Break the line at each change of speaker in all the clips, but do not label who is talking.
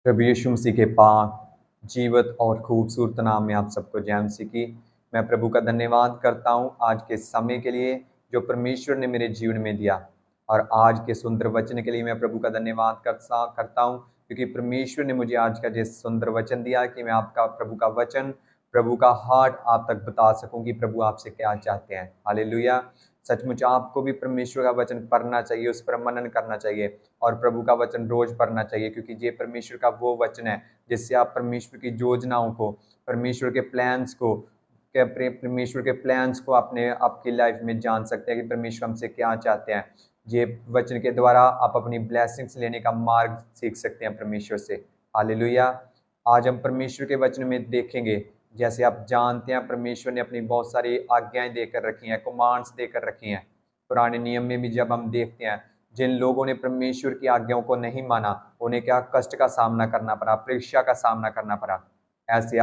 प्रभु यीशु मसीह के पाक, जीवत और खूबसूरत नाम में आप सबको जय मसीह की। मैं प्रभु का धन्यवाद करता हूँ आज के समय के लिए जो परमेश्वर ने मेरे जीवन में दिया, और आज के सुंदर वचन के लिए मैं प्रभु का धन्यवाद करता हूँ, क्योंकि परमेश्वर ने मुझे आज का जो सुंदर वचन दिया कि मैं आपका प्रभु का वचन, प्रभु का हार्ट आप तक बता सकूँ कि प्रभु आपसे क्या चाहते हैं। हालेलुया। सचमुच आपको भी परमेश्वर का वचन पढ़ना चाहिए, उस पर मनन करना चाहिए और प्रभु का वचन रोज पढ़ना चाहिए, क्योंकि ये परमेश्वर का वो वचन है जिससे आप परमेश्वर की योजनाओं को, परमेश्वर के प्लान्स को, परमेश्वर के प्लान्स को अपने आपकी लाइफ में जान सकते हैं कि परमेश्वर हमसे क्या चाहते हैं। ये वचन के द्वारा आप अपनी ब्लेसिंग्स लेने का मार्ग सीख सकते हैं परमेश्वर से। हालेलुया। आज हम परमेश्वर के वचन में देखेंगे, जैसे आप जानते हैं परमेश्वर ने अपनी बहुत सारी आज्ञाएं देकर रखी हैं, कमांड्स देकर रखी हैं। पुराने नियम में भी जब हम देखते हैं, जिन लोगों ने परमेश्वर की आज्ञाओं को नहीं माना, उन्हें क्या कष्ट का सामना करना पड़ा, परीक्षा का सामना करना पड़ा। ऐसे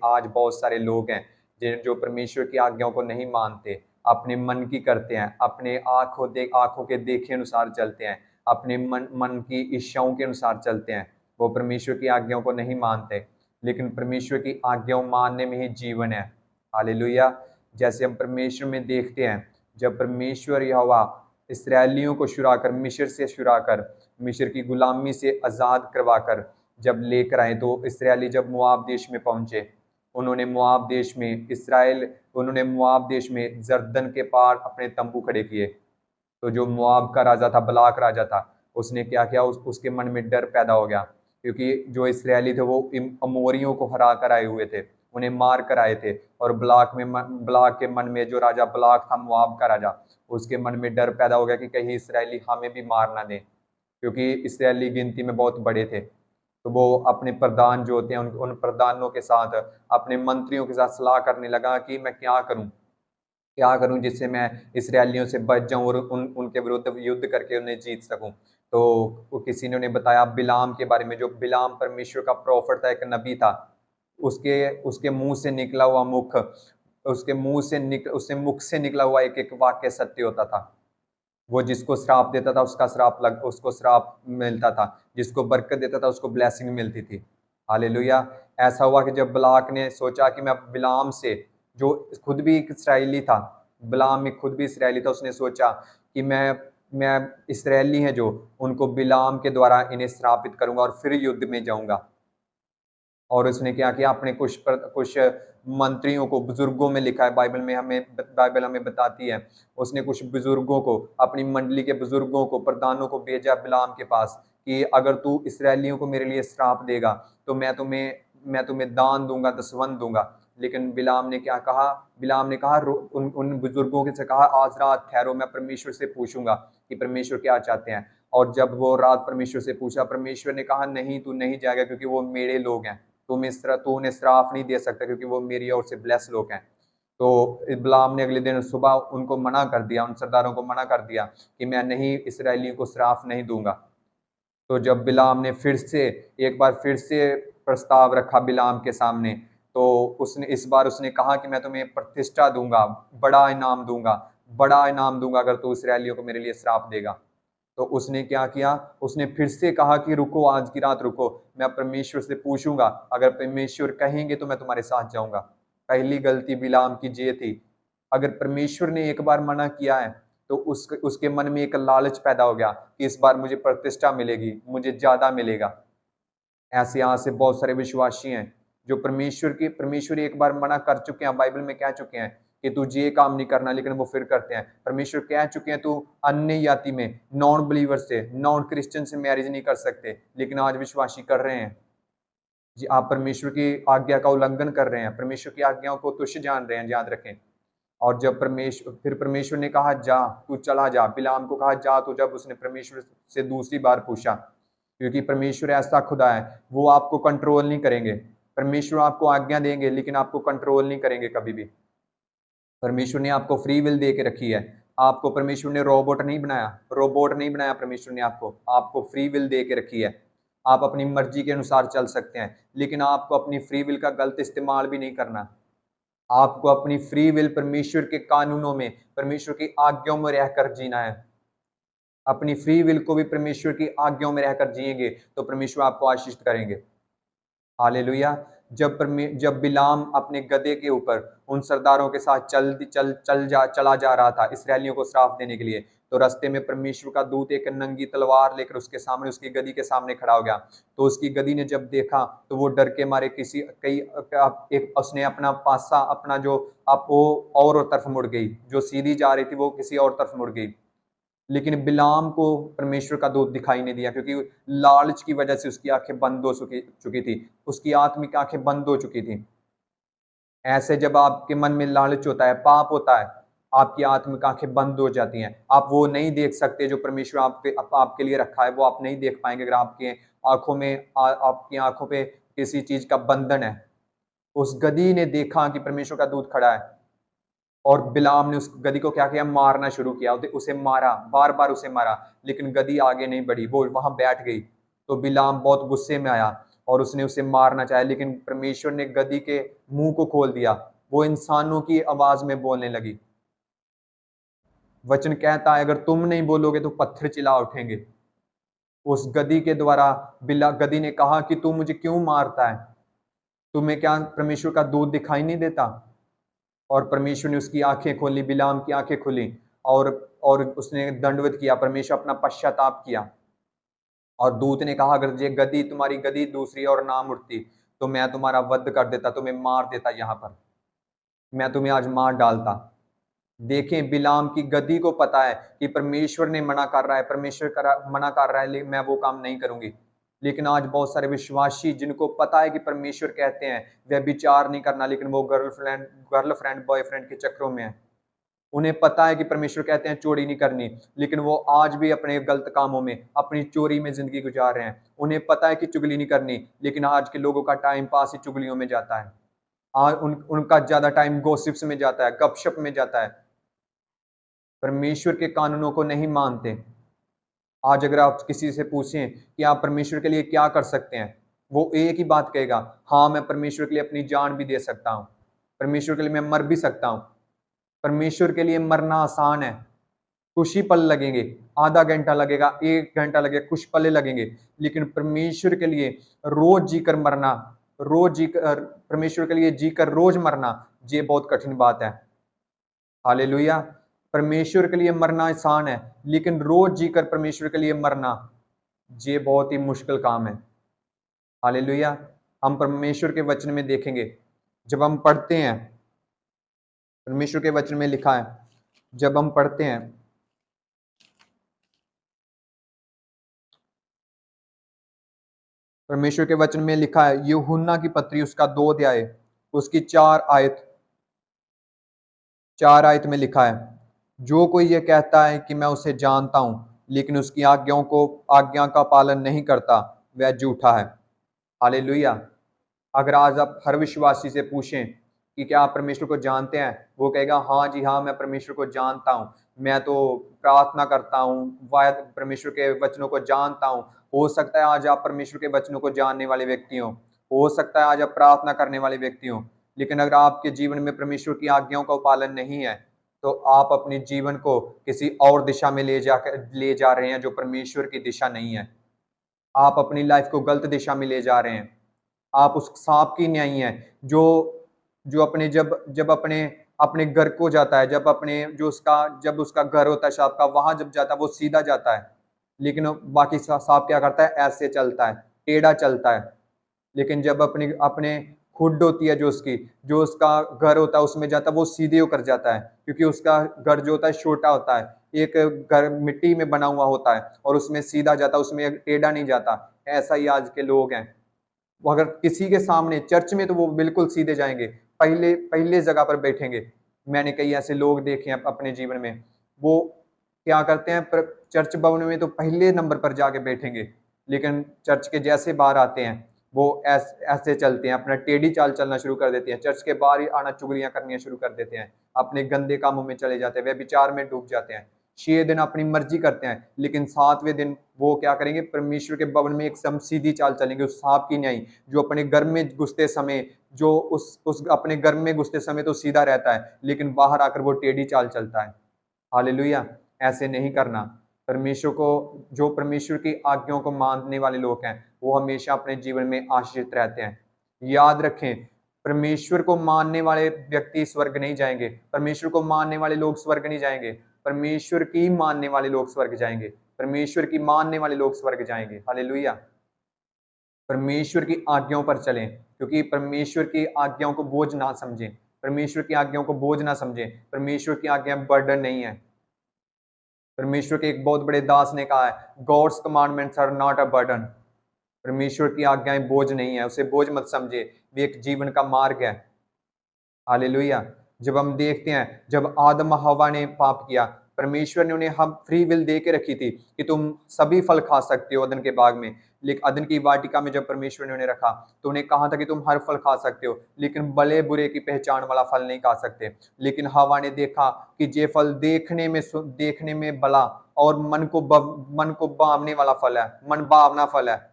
आज बहुत सारे लोग हैं जो परमेश्वर की आज्ञाओं को नहीं मानते, अपने मन की करते हैं, अपने आंखों के देखे अनुसार चलते हैं, अपने मन की इच्छाओं के अनुसार चलते हैं। वो परमेश्वर की आज्ञाओं को नहीं मानते, लेकिन परमेश्वर की आज्ञाओं मानने में ही जीवन है। हालेलुया। जैसे हम परमेश्वर में देखते हैं, जब परमेश्वर यहोवा इसराइलियों को मिस्र कर मिस्र की गुलामी से आज़ाद करवाकर जब लेकर आए, तो इसराइली जब मोआब देश में पहुंचे, उन्होंने मोआब देश में जर्दन के पार अपने तंबू खड़े किए। तो जो मोआब का राजा था, बलाक राजा था, उसने क्या किया, उसके मन में डर पैदा हो गया, क्योंकि जो इसराइली थे वो अमोरियों को हरा कर आए हुए थे, उन्हें मार कर आए थे। और बलाक के मन में, जो राजा बलाक था मोआब का राजा, उसके मन में डर पैदा हो गया कि कहीं इसराइली हमें भी मार ना दें, क्योंकि इसराइली गिनती में बहुत बड़े थे। तो वो अपने प्रधान जो होते हैं, उन प्रधानों के साथ, अपने मंत्रियों के साथ सलाह करने लगा कि मैं क्या करूं जिससे मैं इसराइलियों से बच जाऊं और उनके विरुद्ध युद्ध करके उन्हें जीत सकूं। तो किसी ने उन्हें बताया बिलाम के बारे में। जो बिलाम परमेश्वर का प्रॉफिट था, एक नबी था, उसके उसके मुंह से निकला हुआ मुख उसके मुख से निकला हुआ एक एक वाक्य सत्य होता था। वो जिसको श्राप देता था उसको श्राप मिलता था, जिसको बरकत देता था उसको ब्लेसिंग मिलती थी। हालेलुया। ऐसा हुआ कि जब बलाक ने सोचा कि मैं बिलाम से, जो खुद भी एक इसराइली था, बिलाम में खुद भी इसराइली था, उसने सोचा कि मैं इसराइली हैं जो, उनको बिलाम के द्वारा इन्हें श्रापित करूंगा और फिर युद्ध में जाऊंगा। और उसने क्या किया, अपने कुछ मंत्रियों को, बुजुर्गों में लिखा है बाइबल हमें बताती है, उसने कुछ बुजुर्गों को, अपनी मंडली के बुजुर्गों को, प्रधानों को भेजा बिलाम के पास कि अगर तू इसराइलियों को मेरे लिए श्राप देगा तो मैं तुम्हें दान दूंगा, दसवंध दूंगा। लेकिन बिलाम ने कहा उन बुजुर्गों से कहा, आज रात ठहरो, मैं परमेश्वर से पूछूंगा कि परमेश्वर क्या चाहते हैं। और जब वो रात परमेश्वर से पूछा, परमेश्वर ने कहा नहीं, तू नहीं जाएगा, क्योंकि वो मेरे लोग हैं, तू उन्हें श्राप नहीं दे सकता, क्योंकि वो मेरी ओर से ब्लेस लोग हैं। तो बिलाम ने अगले दिन सुबह उनको मना कर दिया, उन सरदारों को मना कर दिया कि मैं नहीं, इसराइलियों को श्राप नहीं दूंगा। तो जब बिलाम ने एक बार फिर से प्रस्ताव रखा बिलाम के सामने, तो उसने कहा कि मैं तुम्हें प्रतिष्ठा दूंगा, बड़ा इनाम दूंगा अगर तू इसराइलियों को मेरे लिए श्राप देगा। तो उसने क्या किया, उसने फिर से कहा कि रुको, आज की रात रुको, मैं परमेश्वर से पूछूंगा, अगर परमेश्वर कहेंगे तो मैं तुम्हारे साथ जाऊंगा। पहली गलती बिलाम की ये थी, अगर परमेश्वर ने एक बार मना किया है तो उसके मन में एक लालच पैदा हो गया कि इस बार मुझे प्रतिष्ठा मिलेगी, मुझे ज्यादा मिलेगा। ऐसे यहाँ से बहुत सारे विश्वासी हैं जो परमेश्वर एक बार मना कर चुके हैं, बाइबल में कह चुके हैं कि तू ये काम नहीं करना, लेकिन वो फिर करते हैं। परमेश्वर कह चुके हैं तू अन्य जाति में, नॉन बिलीवर से, नॉन क्रिश्चियन से मैरिज नहीं कर सकते, लेकिन आज विश्वासी कर रहे हैं। जी, आप परमेश्वर की आज्ञा का उल्लंघन कर रहे हैं, परमेश्वर की आज्ञाओं को तुच्छ जान रहे हैं, याद रखें। और जब परमेश्वर ने कहा जा, तू चला जा, बिलाम को कहा जा, तो जब उसने परमेश्वर से दूसरी बार पूछा, क्योंकि परमेश्वर ऐसा खुदा है, वो आपको कंट्रोल नहीं करेंगे। परमेश्वर आपको आज्ञा देंगे, लेकिन आपको कंट्रोल नहीं करेंगे कभी भी। परमेश्वर ने आपको फ्री विल दे के रखी है। आपको परमेश्वर ने रोबोट नहीं बनाया परमेश्वर ने आपको फ्री विल दे के रखी है। आप अपनी मर्जी के अनुसार चल सकते हैं, लेकिन आपको अपनी फ्री विल का गलत इस्तेमाल भी नहीं करना। आपको अपनी फ्री विल परमेश्वर के कानूनों में, परमेश्वर की आज्ञाओं में रहकर जीना है। अपनी फ्री विल को भी परमेश्वर की आज्ञाओं में रहकर जिएंगे तो परमेश्वर आपको आशीष करेंगे। हालेलुया। जब बिलाम अपने गधे के ऊपर उन सरदारों के साथ चला जा रहा था इसराइलियों को श्राप देने के लिए, तो रास्ते में परमेश्वर का दूत एक नंगी तलवार लेकर उसके सामने, उसकी गधी के सामने खड़ा हो गया। तो उसकी गधी ने जब देखा तो वो डर के मारे उसने अपना पासा, अपना जो आप वो और तरफ मुड़ गई, जो सीधी जा रही थी वो किसी और तरफ मुड़ गई। लेकिन बिलाम को परमेश्वर का दूत दिखाई नहीं दिया, क्योंकि लालच की वजह से उसकी आंखें बंद हो चुकी थी, उसकी आत्मिक आंखें बंद हो चुकी थी। ऐसे जब आपके मन में लालच होता है, पाप होता है, आपकी आत्मिक आंखें बंद हो जाती हैं, आप वो नहीं देख सकते जो परमेश्वर आपके लिए रखा है, वो आप नहीं देख पाएंगे अगर आपकी आंखों पे किसी चीज का बंधन है। उस गधी ने देखा कि परमेश्वर का दूत खड़ा है, और बिलाम ने उस गधी को क्या किया, मारना शुरू किया, उसे मारा, बार बार उसे मारा, लेकिन गधी आगे नहीं बढ़ी, वो वहां बैठ गई। तो बिलाम बहुत गुस्से में आया और उसने उसे मारना चाहा, लेकिन परमेश्वर ने गधी के मुंह को खोल दिया, वो इंसानों की आवाज में बोलने लगी। वचन कहता है अगर तुम नहीं बोलोगे तो पत्थर चिल्ला उठेंगे। उस गधी के द्वारा गधी ने कहा कि तू मुझे क्यों मारता है, तुम्हें क्या परमेश्वर का दूत दिखाई नहीं देता? और परमेश्वर ने उसकी आंखें खोली, बिलाम की आंखें खुली, और उसने दंडवत किया, परमेश्वर अपना पश्चाताप किया। और दूत ने कहा अगर ये गधी, तुम्हारी गधी दूसरी और ना उठती तो मैं तुम्हारा वध कर देता, तुम्हें मार देता, यहाँ पर मैं तुम्हें आज मार डालता। देखें, बिलाम की गधी को पता है कि परमेश्वर ने मना कर रहा है, मना कर रहा है, मैं वो काम नहीं करूंगी। लेकिन आज बहुत सारे विश्वासी जिनको पता है कि परमेश्वर कहते हैं वह विचार नहीं करना, लेकिन वो गर्लफ्रेंड बॉयफ्रेंड के चक्रों में है। उन्हें पता है कि परमेश्वर कहते हैं चोरी नहीं करनी, लेकिन वो आज भी अपने गलत कामों में, अपनी चोरी में जिंदगी गुजार रहे हैं। उन्हें पता है कि चुगली नहीं करनी, लेकिन आज के लोगों का टाइम पास ही चुगलियों में जाता है। आज उनका ज्यादा टाइम गॉसिप्स में जाता है, गपशप में जाता है, परमेश्वर के कानूनों को नहीं मानते। आज अगर आप किसी से पूछें कि आप परमेश्वर के लिए क्या कर सकते हैं, वो एक ही बात कहेगा, हाँ मैं परमेश्वर के लिए अपनी जान भी दे सकता हूँ, परमेश्वर के लिए मैं मर भी सकता हूँ। परमेश्वर के लिए मरना आसान है, कुछ ही पल लगेंगे, आधा घंटा लगेगा, 1 घंटा लगेगा, कुछ पल लगेंगे। लेकिन परमेश्वर के लिए रोज जीकर मरना, परमेश्वर के लिए जीकर रोज मरना, ये बहुत कठिन बात है। हालेलुया। परमेश्वर के लिए मरना आसान है, लेकिन रोज जीकर परमेश्वर के लिए मरना, ये बहुत ही मुश्किल काम है। हालेलुया। हम परमेश्वर के वचन में देखेंगे, जब हम पढ़ते हैं, परमेश्वर के वचन में लिखा है, जब हम पढ़ते हैं, परमेश्वर के वचन में लिखा है, यूहन्ना की पत्री उसका 2 अध्याय उसकी 4 आयत में लिखा है, जो कोई ये कहता है कि मैं उसे जानता हूं लेकिन उसकी आज्ञा का पालन नहीं करता, वह झूठा है। हालेलुया। अगर आज आप हर विश्वासी से पूछें कि क्या आप परमेश्वर को जानते हैं, वो कहेगा हाँ जी हाँ, मैं परमेश्वर को जानता हूँ, मैं तो प्रार्थना करता हूँ, परमेश्वर के वचनों को जानता हूँ। हो सकता है आज आप परमेश्वर के वचनों को जानने वाले व्यक्ति हो सकता है आज आप प्रार्थना करने वाले व्यक्ति हो, लेकिन अगर आपके जीवन में परमेश्वर की आज्ञाओं का पालन नहीं है, तो आप अपने जीवन को किसी और दिशा में ले जा रहे हैं, जो परमेश्वर की दिशा नहीं है। आप अपनी लाइफ को गलत दिशा में ले जा रहे हैं। आप उस सांप की न्यायी हैं जो जो अपने जब अपने अपने घर को जाता है, जब उसका घर होता है सांप का, वहां जब जाता है वो सीधा जाता है, लेकिन बाकी सांप क्या करता है, ऐसे चलता है, टेढ़ा चलता है। लेकिन जब अपने अपने खुड होती है, जो उसका घर होता है उसमें जाता है, वो सीधे होकर जाता है, क्योंकि उसका घर जो होता है छोटा होता है, एक घर मिट्टी में बना हुआ होता है और उसमें सीधा जाता है, उसमें टेढ़ा नहीं जाता। ऐसा ही आज के लोग हैं, वो अगर किसी के सामने चर्च में तो वो बिल्कुल सीधे जाएंगे, पहले पहले जगह पर बैठेंगे। मैंने कई ऐसे लोग देखे हैं अपने जीवन में, वो क्या करते हैं, चर्च भवन में तो पहले नंबर पर जाके बैठेंगे, लेकिन चर्च के जैसे बाहर आते हैं वो ऐसे चलते हैं, अपना टेढ़ी चाल चलना शुरू कर देते हैं, चर्च के बाहर ही आना चुगलियां करनी शुरू कर देते हैं, अपने गंदे कामों में चले जाते हैं, वे विचार में डूब जाते हैं। 6 दिन अपनी मर्जी करते हैं, लेकिन 7वें दिन वो क्या करेंगे, परमेश्वर के भवन में एकदम सीधी चाल चलेंगे, उस सांप की न्याय, जो अपने घर में घुसते समय, जो उस अपने घर में घुसते समय तो सीधा रहता है, लेकिन बाहर आकर वो टेढ़ी चाल चलता है। हालेलुया। ऐसे नहीं करना। जो परमेश्वर की आज्ञाओं को मानने वाले लोग हैं वो हमेशा अपने जीवन में आशीषित रहते हैं। याद रखें, परमेश्वर को मानने वाले व्यक्ति स्वर्ग नहीं जाएंगे, परमेश्वर को मानने वाले लोग स्वर्ग नहीं जाएंगे, परमेश्वर की मानने वाले लोग स्वर्ग जाएंगे, परमेश्वर की मानने वाले लोग स्वर्ग जाएंगे। हालेलुया। परमेश्वर की आज्ञाओं पर चलें, क्योंकि परमेश्वर की आज्ञाओं को बोझ ना समझें, परमेश्वर की आज्ञाओं को बोझ ना समझें। परमेश्वर की आज्ञा बर्डन नहीं है। परमेश्वर के एक बहुत बड़े दास ने कहा है, God's commandments are not a burden. परमेश्वर की आज्ञाएं बोझ नहीं है, उसे बोझ मत समझे, वे एक जीवन का मार्ग है। हालेलुया। जब हम देखते हैं, जब आदम हवा ने पाप किया, परमेश्वर ने उन्हें हम फ्री विल दे के रखी थी कि तुम सभी फल खा सकते हो अदन के बाग में, लेकिन अदन की वाटिका में जब परमेश्वर ने उन्हें रखा तो उन्हें कहा था कि तुम हर फल खा सकते हो, लेकिन भले बुरे की पहचान वाला फल नहीं खा सकते। लेकिन हवा ने देखा कि ये फल देखने में भला और मन को भावने वाला फल है, मन भावना फल है।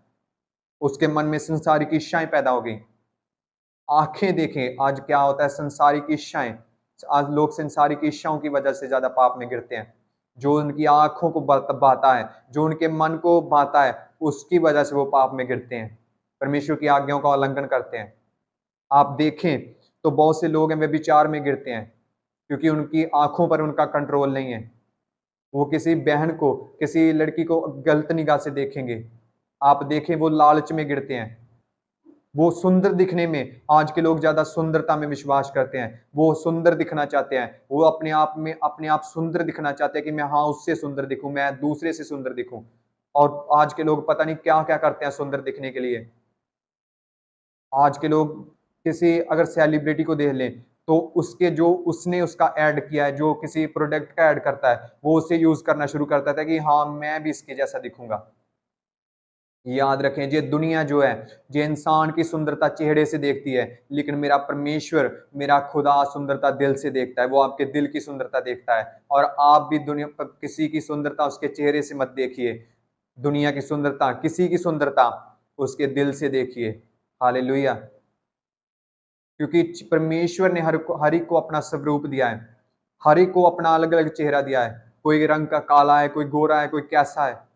उसके मन में संसारिक इच्छाएं पैदा हो गई। आंखें देखें आज क्या होता है, संसारिक इच्छाएं। आज लोग संसारिक इच्छाओं की वजह से ज्यादा पाप में गिरते हैं। जो उनकी आंखों को भाता है, जो उनके मन को भाता है, उसकी वजह से वो पाप में गिरते हैं, परमेश्वर की आज्ञाओं का उल्लंघन करते हैं। आप देखें तो बहुत से लोग हैं वे विचार में गिरते हैं, क्योंकि उनकी आंखों पर उनका कंट्रोल नहीं है। वो किसी बहन को, किसी लड़की को गलत निगाह से देखेंगे। आप देखें वो लालच में गिरते हैं। वो सुंदर दिखने में, आज के लोग ज्यादा सुंदरता में विश्वास करते हैं, वो सुंदर दिखना चाहते हैं, वो अपने आप सुंदर दिखना चाहते हैं कि मैं हाँ उससे सुंदर दिखूं, मैं दूसरे से सुंदर दिखूं। और आज के लोग पता नहीं क्या क्या करते हैं सुंदर दिखने के लिए। आज के लोग किसी अगर सेलिब्रिटी को देख लें तो उसके जो उसने उसका ऐड किया है, जो किसी प्रोडक्ट का ऐड करता है, वो उसे यूज करना शुरू करता था कि हाँ मैं भी इसके जैसा दिखूंगा। याद रखें, ये दुनिया जो है, ये इंसान की सुंदरता चेहरे से देखती है, लेकिन मेरा परमेश्वर, मेरा खुदा सुंदरता दिल से देखता है। वो आपके दिल की सुंदरता देखता है। और आप भी दुनिया पर किसी की सुंदरता उसके चेहरे से मत देखिए, दुनिया की सुंदरता, किसी की सुंदरता उसके दिल से देखिए। हालेलुया। क्योंकि परमेश्वर ने हर एक को अपना स्वरूप दिया है, हर एक को अपना अलग अलग चेहरा दिया है। कोई रंग का काला है, कोई गोरा है, कोई कैसा है,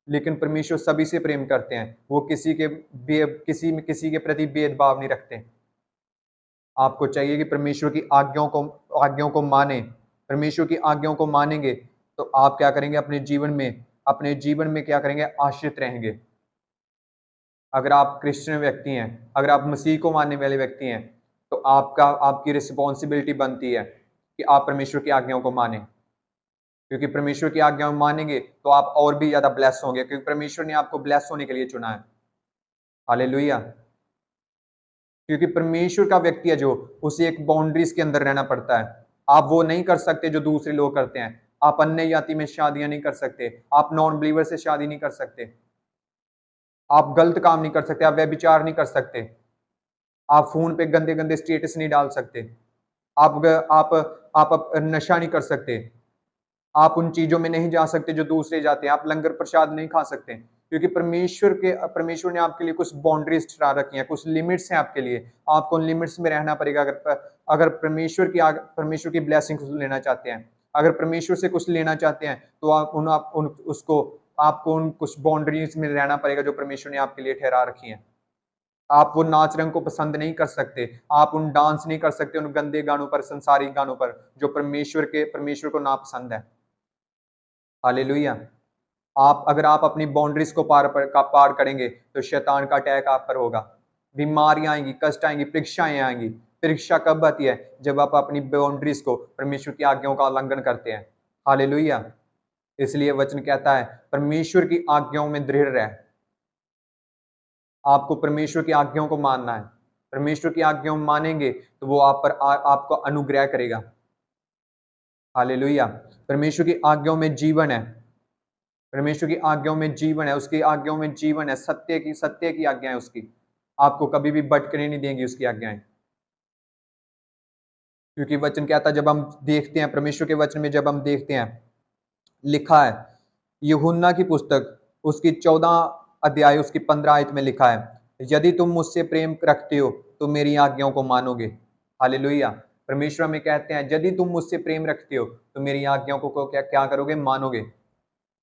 लेकिन परमेश्वर सभी से प्रेम करते हैं। वो किसी के प्रति भेदभाव नहीं रखते। आपको चाहिए कि परमेश्वर की आज्ञाओं को माने। परमेश्वर की आज्ञाओं को मानेंगे तो आप क्या करेंगे, अपने जीवन में क्या करेंगे, आश्रित रहेंगे। अगर आप क्रिश्चियन व्यक्ति हैं, अगर आप मसीह को मानने वाले व्यक्ति हैं, तो आपकी रिस्पॉन्सिबिलिटी बनती है कि आप परमेश्वर की आज्ञाओं को माने। क्योंकि परमेश्वर की आज्ञा मानेंगे तो आप और भी ज्यादा ब्लेस होंगे, क्योंकि परमेश्वर ने आपको ब्लेस होने के लिए चुना है। हालेलुया। क्योंकि परमेश्वर का व्यक्ति है जो, उसे एक बाउंड्रीज के अंदर रहना पड़ता है। आप वो नहीं कर सकते जो दूसरे लोग करते हैं। आप अन्य जाति में शादियां नहीं कर सकते, आप नॉन बिलीवर से शादी नहीं कर सकते, आप गलत काम नहीं कर सकते, आप व्यभिचार नहीं कर सकते, आप फोन पे गंदे गंदे स्टेटस नहीं डाल सकते, आप नशा नहीं कर सकते, आप उन चीजों में नहीं जा सकते जो दूसरे जाते हैं, आप लंगर प्रसाद नहीं खा सकते। क्योंकि परमेश्वर ने आपके लिए कुछ बाउंड्रीज ठहरा रखी हैं, कुछ लिमिट्स हैं आपके लिए। आपको उन लिमिट्स में रहना पड़ेगा। अगर परमेश्वर की ब्लेसिंग लेना चाहते हैं, अगर परमेश्वर से कुछ लेना चाहते हैं, तो आपको उन कुछ बाउंड्रीज में रहना पड़ेगा जो परमेश्वर ने आपके लिए ठहरा रखी हैं। आप वो नाच रंग को पसंद नहीं कर सकते, आप उन डांस नहीं कर सकते उन गंदे गानों पर, संसारिक गानों पर, जो परमेश्वर को नापसंद है। हालेलुया। अगर आप अपनी बाउंड्रीज को पार करेंगे तो शैतान का अटैक आप पर होगा, बीमारियां आएंगी, कष्ट आएंगी, परीक्षाएं आएंगी। परीक्षा कब आती है, जब आप अपनी बाउंड्रीज को, परमेश्वर की आज्ञाओं का उल्लंघन करते हैं। हालेलुया। इसलिए वचन कहता है परमेश्वर की आज्ञाओं में दृढ़ रह। आपको परमेश्वर की आज्ञाओं को मानना है। परमेश्वर की आज्ञाओं मानेंगे तो वो आपको अनुग्रह करेगा। हालेलुया। परमेश्वर की आज्ञाओं में जीवन है, परमेश्वर की आज्ञाओं में जीवन है, उसकी आज्ञाओं में जीवन है। सत्य की आज्ञा है उसकी, आपको कभी भी भटकने नहीं देंगी उसकी आज्ञाएं। क्योंकि वचन कहता है, जब हम देखते हैं परमेश्वर के वचन में, जब हम देखते हैं, लिखा है यूहन्ना की पुस्तक उसकी 14 अध्याय उसकी 15 आयत में लिखा है, यदि तुम मुझसे प्रेम रखते हो तो मेरी आज्ञाओं को मानोगे। हालेलुया। परमेश्वर में कहते हैं यदि तुम मुझसे प्रेम रखते हो तो मेरी आज्ञाओं को क्या करोगे, मानोगे।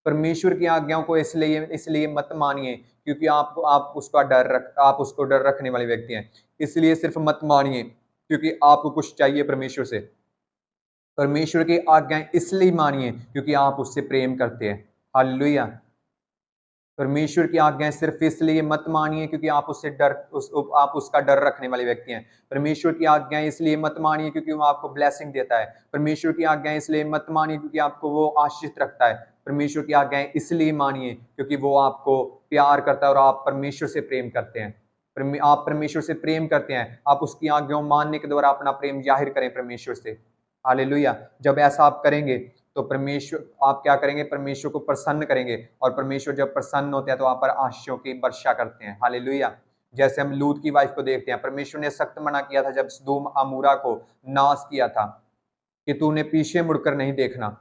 परमेश्वर की आज्ञाओं को इसलिए मत मानिए क्योंकि आप उसको डर रखने वाले व्यक्ति हैं। इसलिए सिर्फ मत मानिए क्योंकि आपको कुछ चाहिए परमेश्वर से। परमेश्वर की आज्ञाएं इसलिए मानिए क्योंकि आप उससे प्रेम करते हैं। हालेलुया। परमेश्वर की आज्ञाएं सिर्फ इसलिए मत मानिए क्योंकि आप उसका डर रखने वाले व्यक्ति हैं। परमेश्वर की आज्ञाएं इसलिए मत मानिए क्योंकि वो आपको ब्लेसिंग देता है। परमेश्वर की आज्ञाएं इसलिए मत मानिए क्योंकि आपको वो आशीष रखता है। परमेश्वर की आज्ञाएं इसलिए मानिए क्योंकि वो आपको प्यार करता है और आप परमेश्वर से प्रेम करते हैं। आप परमेश्वर से प्रेम करते हैं, आप उसकी आज्ञाओं मानने के द्वारा अपना प्रेम जाहिर करें परमेश्वर से। हालेलुया। जब ऐसा आप करेंगे तो परमेश्वर आप क्या करेंगे, परमेश्वर को प्रसन्न करेंगे, और परमेश्वर जब प्रसन्न होते हैं तो आप पर आशीषों की वर्षा करते हैं। हालेलुया। जैसे हम लूत की वाइफ को देखते हैं, परमेश्वर ने सख्त मना किया था जब सदोम अमूरा को नाश किया था कि तूने पीछे मुड़कर नहीं देखना,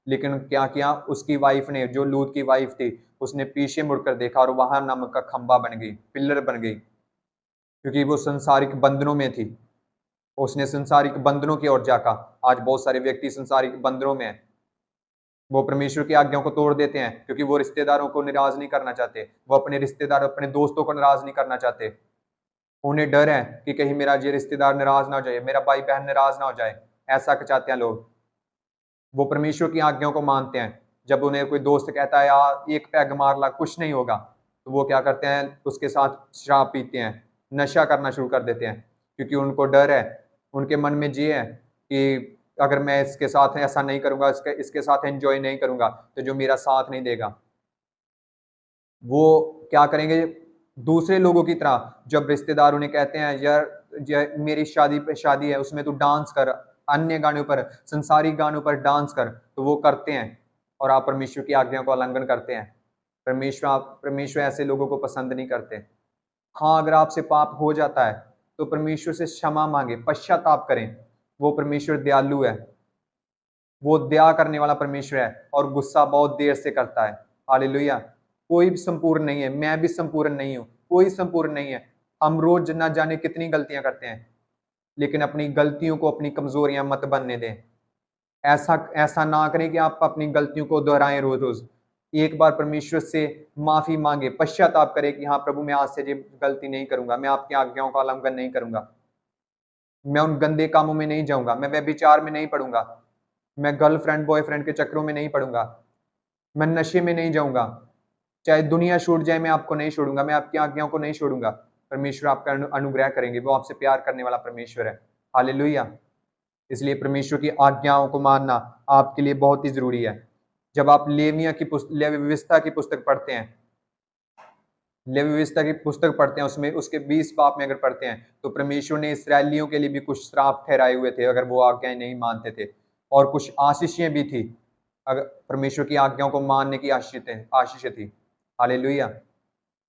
लेकिन क्या किया उसकी वाइफ ने, जो लूत की वाइफ थी, उसने पीछे मुड़कर देखा और वहां नमक का खंबा बन गई, पिलर बन गई, क्योंकि वो संसारिक बंधनों में थी। उसने संसारिक बंधनों की ओर झांका। आज बहुत सारे व्यक्ति संसारिक बंधनों में हैं। वो परमेश्वर की आज्ञाओं को तोड़ देते हैं क्योंकि वो रिश्तेदारों को नाराज नहीं करना चाहते, वो अपने रिश्तेदार अपने दोस्तों को नाराज नहीं करना चाहते। उन्हें डर है कि कहीं मेरा ये रिश्तेदार नाराज ना हो जाए, मेरा भाई बहन नाराज ना हो जाए, ऐसा चाहते हैं लोग। वो परमेश्वर की आज्ञाओं को मानते हैं। जब उन्हें कोई दोस्त कहता है यार एक पैग मार ला कुछ नहीं होगा, तो वो क्या करते हैं, उसके साथ शराब पीते हैं, नशा करना शुरू कर देते हैं, क्योंकि उनको डर है। उनके मन में ये है कि अगर मैं इसके साथ ऐसा नहीं करूंगा, इसके साथ एंजॉय नहीं करूंगा, तो जो मेरा साथ नहीं देगा वो क्या करेंगे, दूसरे लोगों की तरह। जब रिश्तेदार उन्हें कहते हैं यार मेरी शादी पे शादी है, उसमें तू डांस कर, अन्य गानों पर, संसारिक गानों पर डांस कर, तो वो करते हैं और आप परमेश्वर की आज्ञा को उल्लंघन करते हैं। परमेश्वर ऐसे लोगों को पसंद नहीं करते। हाँ, अगर आपसे पाप हो जाता है तो परमेश्वर से क्षमा मांगे, पश्चाताप करें। वो परमेश्वर दयालु है, वो दया करने वाला परमेश्वर है और गुस्सा बहुत देर से करता है। हालेलुया। कोई भी संपूर्ण नहीं है, मैं भी संपूर्ण नहीं हूं, कोई संपूर्ण नहीं है। हम रोज ना जाने कितनी गलतियां करते हैं, लेकिन अपनी गलतियों को अपनी कमजोरियां मत बनने दें। ऐसा ऐसा ना करें कि आप अपनी गलतियों को दोहराएं रोज रोज। एक बार परमेश्वर से माफी मांगे, पश्चाताप करें कि हाँ प्रभु, मैं आज से ये गलती नहीं करूंगा, मैं आपकी आज्ञाओं का उल्लंघन नहीं करूंगा, मैं उन गंदे कामों में नहीं जाऊंगा, मैं व्यभिचार में नहीं पड़ूंगा, मैं गर्लफ्रेंड बॉयफ्रेंड के चक्रों में नहीं पड़ूंगा, मैं नशे में नहीं जाऊंगा, चाहे दुनिया छूट जाए मैं आपको नहीं छोड़ूंगा, मैं आपकी आज्ञाओं को नहीं छोड़ूंगा। परमेश्वर आपका अनुग्रह करेंगे, वो आपसे प्यार करने वाला परमेश्वर है। हालेलुया। इसलिए परमेश्वर की आज्ञाओं को मानना आपके लिए बहुत ही जरूरी है। जब आप लेवी व्यवस्था की पुस्तक पढ़ते हैं, लेवी व्यवस्था की पुस्तक पढ़ते हैं, उसमें उसके 20 पाप में अगर पढ़ते हैं, तो परमेश्वर ने इसराइलियों के लिए भी कुछ श्राप ठहराए हुए थे अगर वो आज्ञाएं नहीं मानते थे, और कुछ आशीषें भी थी अगर परमेश्वर की आज्ञाओं को मानने की आशीषें थी। हालेलुया।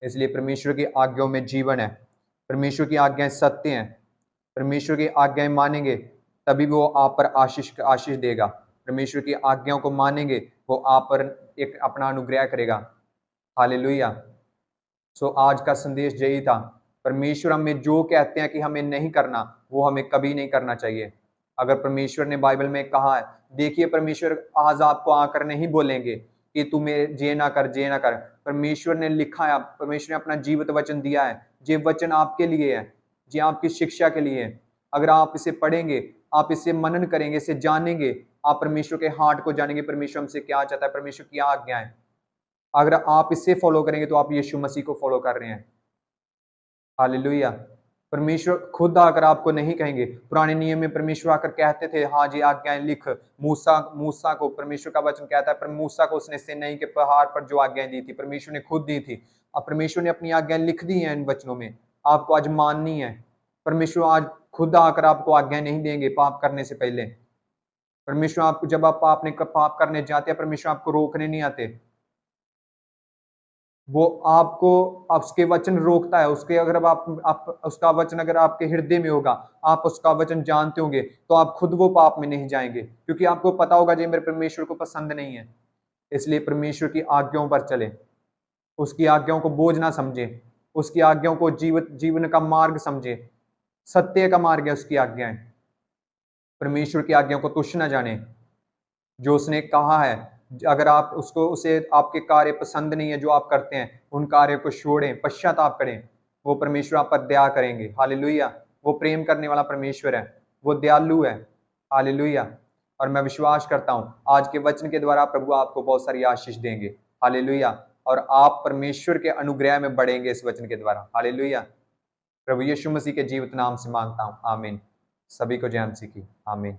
इसलिए परमेश्वर की आज्ञाओं में जीवन है। परमेश्वर की आज्ञाएं सत्य हैं। परमेश्वर की आज्ञाएं मानेंगे तभी वो आप पर आशीष देगा। परमेश्वर की आज्ञाओं को मानेंगे, वो आप पर एक अपना अनुग्रह करेगा। हालेलुया। सो आज का संदेश यही था, परमेश्वर हमें जो कहते हैं कि हमें नहीं करना, वो हमें कभी नहीं करना चाहिए। अगर परमेश्वर ने बाइबल में कहा है, देखिए परमेश्वर आज आपको आकर नहीं बोलेंगे कि तुम्हें जे ना कर, जे ना कर। परमेश्वर ने लिखा है, परमेश्वर ने अपना जीवित वचन दिया है, ये वचन आपके लिए है, ये आपकी शिक्षा के लिए है। अगर आप इसे पढ़ेंगे, आप इसे मनन करेंगे, इसे जानेंगे, आप परमेश्वर के हार्ट को जानेंगे, परमेश्वर हमसे क्या चाहता है, परमेश्वर की आज्ञा है। अगर आप इसे फॉलो करेंगे तो आप यीशु मसीह को फॉलो कर रहे हैं। हालेलुया। परमेश्वर खुद आकर आपको नहीं कहेंगे। पुराने नियम में परमेश्वर आकर कहते थे, हाँ जी आज्ञाएं लिख। मूसा को परमेश्वर का वचन कहता है, पर मूसा को उसने सिनै के पहाड़ पर जो आज्ञाएं दी थी, परमेश्वर ने खुद दी थी। अब परमेश्वर ने अपनी आज्ञाएं लिख दी हैं इन वचनों में, आपको आज माननी है। परमेश्वर आज खुद आकर आपको आज्ञाएं नहीं देंगे पाप करने से पहले। परमेश्वर आपको, जब आप पाप करने जाते हैं, परमेश्वर आपको रोकने नहीं आते, वो आपको, उसके वचन रोकता है। उसके अगर अब आप उसका वचन अगर आपके हृदय में होगा, आप उसका वचन जानते होंगे, तो आप खुद वो पाप में नहीं जाएंगे, क्योंकि आपको पता होगा ये मेरे परमेश्वर को पसंद नहीं है। इसलिए परमेश्वर की आज्ञाओं पर चले, उसकी आज्ञाओं को बोझ ना समझे, उसकी आज्ञाओं को जीवन का मार्ग समझे। सत्य का मार्ग है उसकी आज्ञाएं। परमेश्वर की आज्ञाओं को तुच्छ ना जाने। जो उसने कहा है अगर आप उसको उसे आपके कार्य पसंद नहीं है जो आप करते हैं, उन कार्यों को छोड़ें, पश्चाताप करें, वो परमेश्वर आप पर दया करेंगे। हालेलुया। वो प्रेम करने वाला परमेश्वर है, वो दयालु है। हालेलुया। और मैं विश्वास करता हूँ आज के वचन के द्वारा प्रभु आपको बहुत सारी आशीष देंगे। हालेलुया। और आप परमेश्वर के अनुग्रह में बढ़ेंगे इस वचन के द्वारा। हालेलुया। प्रभु यीशु मसीह के जीवित नाम से मांगता हूँ, आमीन। सभी को जय मसीह की, आमीन।